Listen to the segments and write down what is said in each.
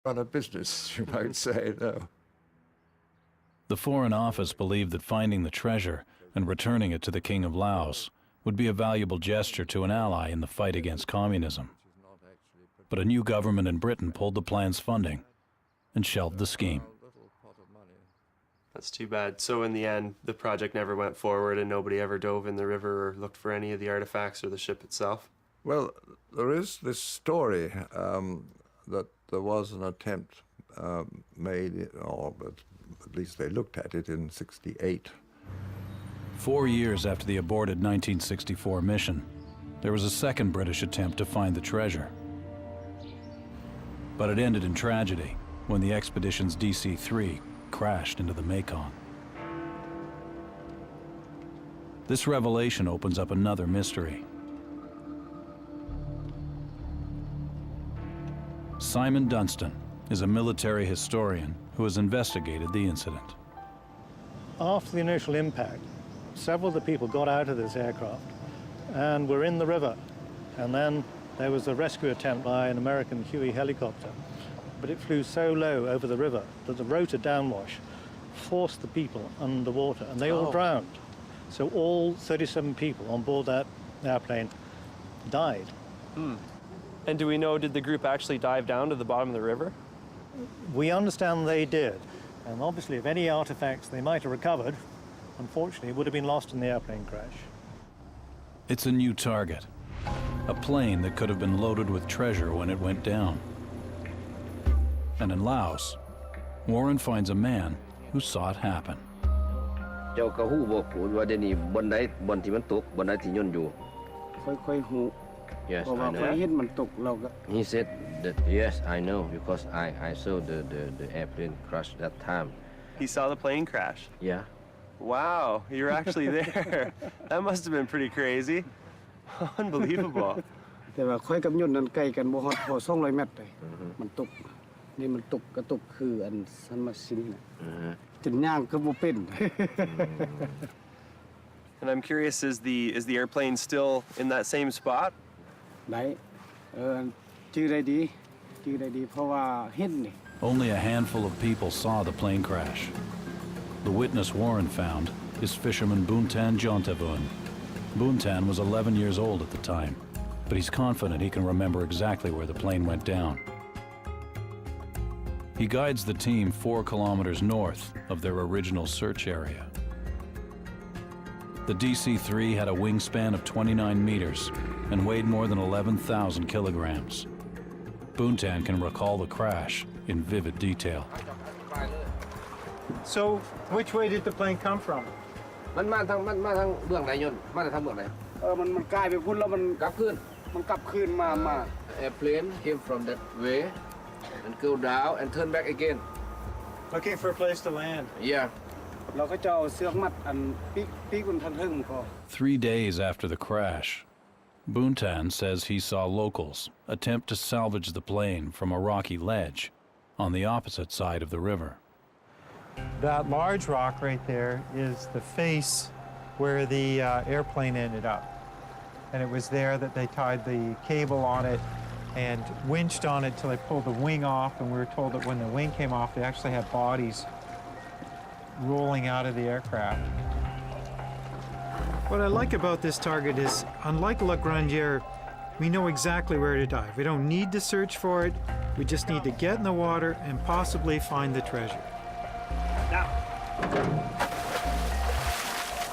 run a business, you might say, no. The Foreign Office believed that finding the treasure and returning it to the King of Laos would be a valuable gesture to an ally in the fight against communism. But a new government in Britain pulled the plan's funding and shelved the scheme. That's too bad. So in the end, the project never went forward and nobody ever dove in the river or looked for any of the artifacts or the ship itself? Well, there is this story that there was an attempt made, or at least they looked at it in '68. 4 years after the aborted 1964 mission, there was a second British attempt to find the treasure. But it ended in tragedy when the expedition's DC-3 crashed into the Mekong. This revelation opens up another mystery. Simon Dunstan is a military historian who has investigated the incident. After the initial impact, several of the people got out of this aircraft and were in the river. And then there was a rescue attempt by an American Huey helicopter. But it flew so low over the river that the rotor downwash forced the people underwater, and they all drowned. So all 37 people on board that airplane died. And do we know, did the group actually dive down to the bottom of the river? We understand they did. And obviously, if any artifacts they might have recovered, unfortunately, would have been lost in the airplane crash. It's a new target, a plane that could have been loaded with treasure when it went down. And in Laos, Warren finds a man who saw it happen. เจ้าก็ฮู้บ่พูดว่าเดี๋ยวนี้บนใดบนที่มันตกบนใดที่ย่นอยู่ ค่อยๆฮู้ Yes, เพราะ I ว่าค่อย know. เห็นมันตกเราก็ He said that yes, I know because I saw the airplane crash that time. He saw the plane crash. Yeah. Wow, you were actually there. That must have been pretty crazy. Unbelievable. แต่ว่าค่อยกับยนต์นั้นใกล้กันบ่ฮอดพอ200 เมตรเลยมันตกนี่มันตกกระตกคืออันซันมาซินน่ะจนย่างก็บ่เป็น And I'm curious, is the airplane still in that same spot? ได้ชื่อได้ดีเพราะว่าเห็นนี่ Only a handful of people saw the plane crash. The witness Warren found is fisherman Buntan Jontavun. Buntan was 11 years old at the time, but he's confident he can remember exactly where the plane went down. He guides the team 4 kilometers north of their original search area. The DC-3 had a wingspan of 29 meters and weighed more than 11,000 kilograms. Buntan can recall the crash in vivid detail. So, which way did the plane come from? มันมาทางเบื้องไหนยนต์มาทางเบื้องไหน มันกลายไปพุ่นแล้วมัน กลับขึ้น มา Airplane came from that way and go down and turn back again. Looking for a place to land. Yeah. เราก็จะเอาเสือกมัดอันปีกบนทันทึ่งก็ 3 days after the crash, Buntan says he saw locals attempt to salvage the plane from a rocky ledge on the opposite side of the river. That large rock right there is the face where the airplane ended up. And it was there that they tied the cable on it and winched on it till they pulled the wing off. And we were told that when the wing came off, they actually had bodies rolling out of the aircraft. What I like about this target is, unlike La Grandière, we know exactly where to dive. We don't need to search for it. We just need to get in the water and possibly find the treasure. Now.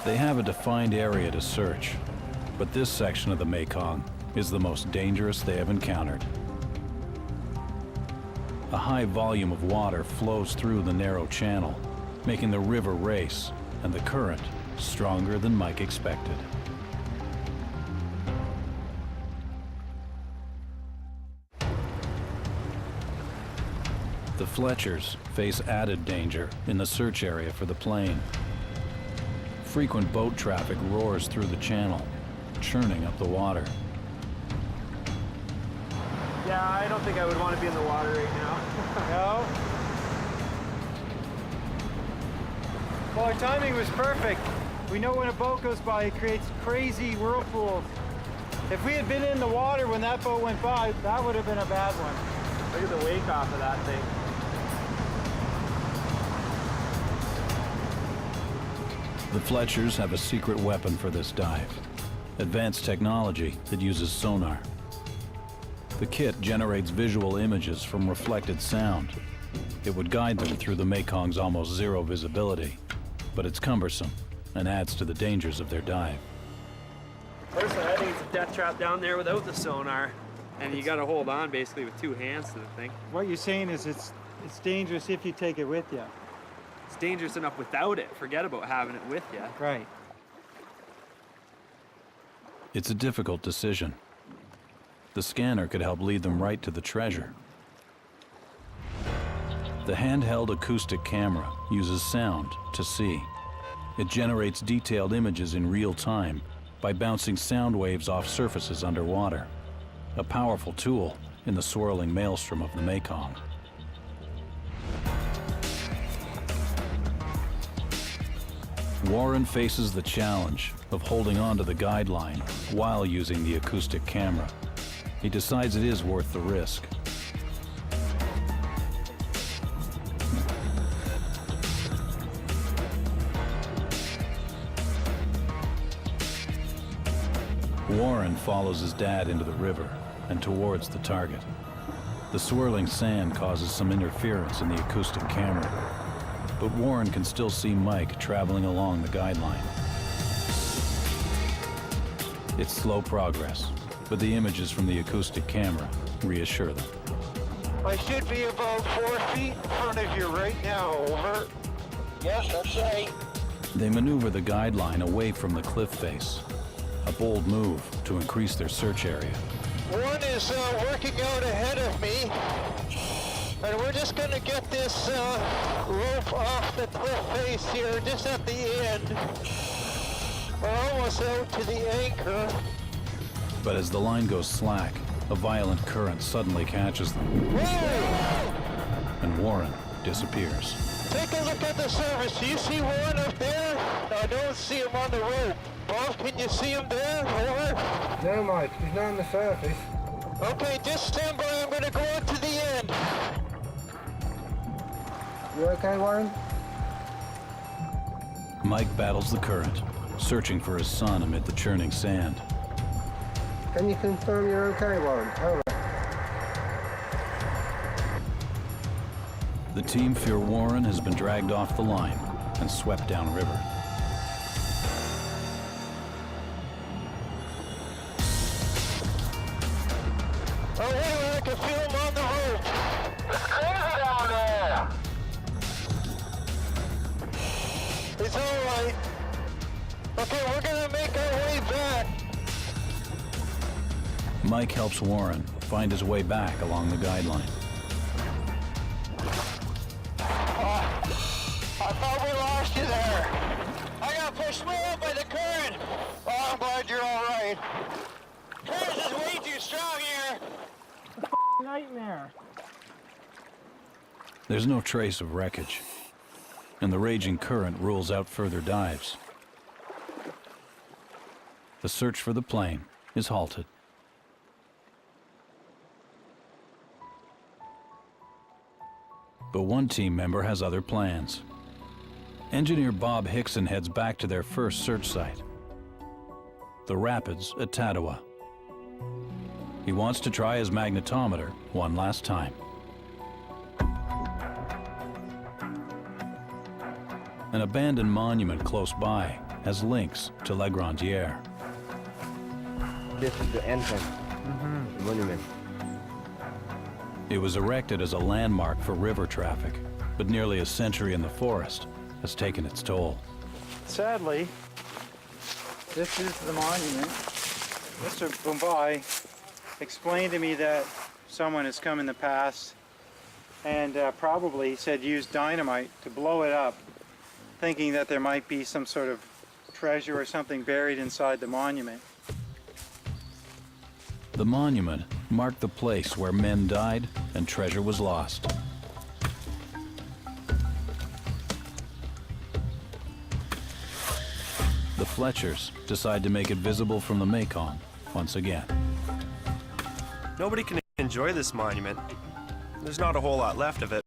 They have a defined area to search, but this section of the Mekong is the most dangerous they have encountered. A high volume of water flows through the narrow channel, making the river race and the current stronger than Mike expected. The Fletchers face added danger in the search area for the plane. Frequent boat traffic roars through the channel, churning up the water. Yeah, I don't think I would want to be in the water right now. No? Well, our timing was perfect. We know when a boat goes by, it creates crazy whirlpools. If we had been in the water when that boat went by, that would have been a bad one. Look at the wake off of that thing. The Fletchers have a secret weapon for this dive, advanced technology that uses sonar. The kit generates visual images from reflected sound. It would guide them through the Mekong's almost zero visibility, but it's cumbersome and adds to the dangers of their dive. Personally, I think it's a death trap down there without the sonar. And you gotta hold on basically with two hands to the thing. What you're saying is it's dangerous if you take it with you. It's dangerous enough without it. Forget about having it with you. Right. It's a difficult decision. The scanner could help lead them right to the treasure. The handheld acoustic camera uses sound to see. It generates detailed images in real time by bouncing sound waves off surfaces underwater. A powerful tool in the swirling maelstrom of the Mekong. Warren faces the challenge of holding on to the guideline while using the acoustic camera. He decides it is worth the risk. Warren follows his dad into the river and towards the target. The swirling sand causes some interference in the acoustic camera, but Warren can still see Mike traveling along the guideline. It's slow progress, but the images from the acoustic camera reassure them. I should be about 4 feet in front of you right now, over. Yes, that's right. They maneuver the guideline away from the cliff face, a bold move to increase their search area. One is working out ahead of me, and we're just going to get this rope off the cliff face here, just at the end. We're almost out to the anchor. But as the line goes slack, a violent current suddenly catches them, Whoa! and Warren disappears. Take a look at the surface. Do you see one up there? No, I don't see him on the rope. Bob, can you see him there? Over? No, Mike, he's not on the surface. Okay, just stand by. I'm going to go up to the end. You okay, Warren? Mike battles the current, searching for his son amid the churning sand. Can you confirm you're okay, Warren? Over. The team fear Warren has been dragged off the line and swept downriver. Oh, wait, I can feel him on the rope. It's crazy down there. It's all right. Okay, we're gonna make our way back. Mike helps Warren find his way back along the guideline. I thought we lost you there. I got pushed way up by the current. Oh, I'm glad you're all right. Current is way too strong here. Nightmare. There's no trace of wreckage, and the raging current rules out further dives. The search for the plane is halted. But one team member has other plans. Engineer Bob Hickson heads back to their first search site, the rapids at Tatawa. He wants to try his magnetometer one last time. An abandoned monument close by has links to La Grandière. This is the entrance, the monument. It was erected as a landmark for river traffic, but nearly a century in the forest has taken its toll. Sadly, this is the monument. Mr. Bombay explained to me that someone has come in the past and probably said use dynamite to blow it up, thinking that there might be some sort of treasure or something buried inside the monument. The monument marked the place where men died and treasure was lost. The Fletchers decide to make it visible from the Mekong once again. Nobody can enjoy this monument. There's not a whole lot left of it.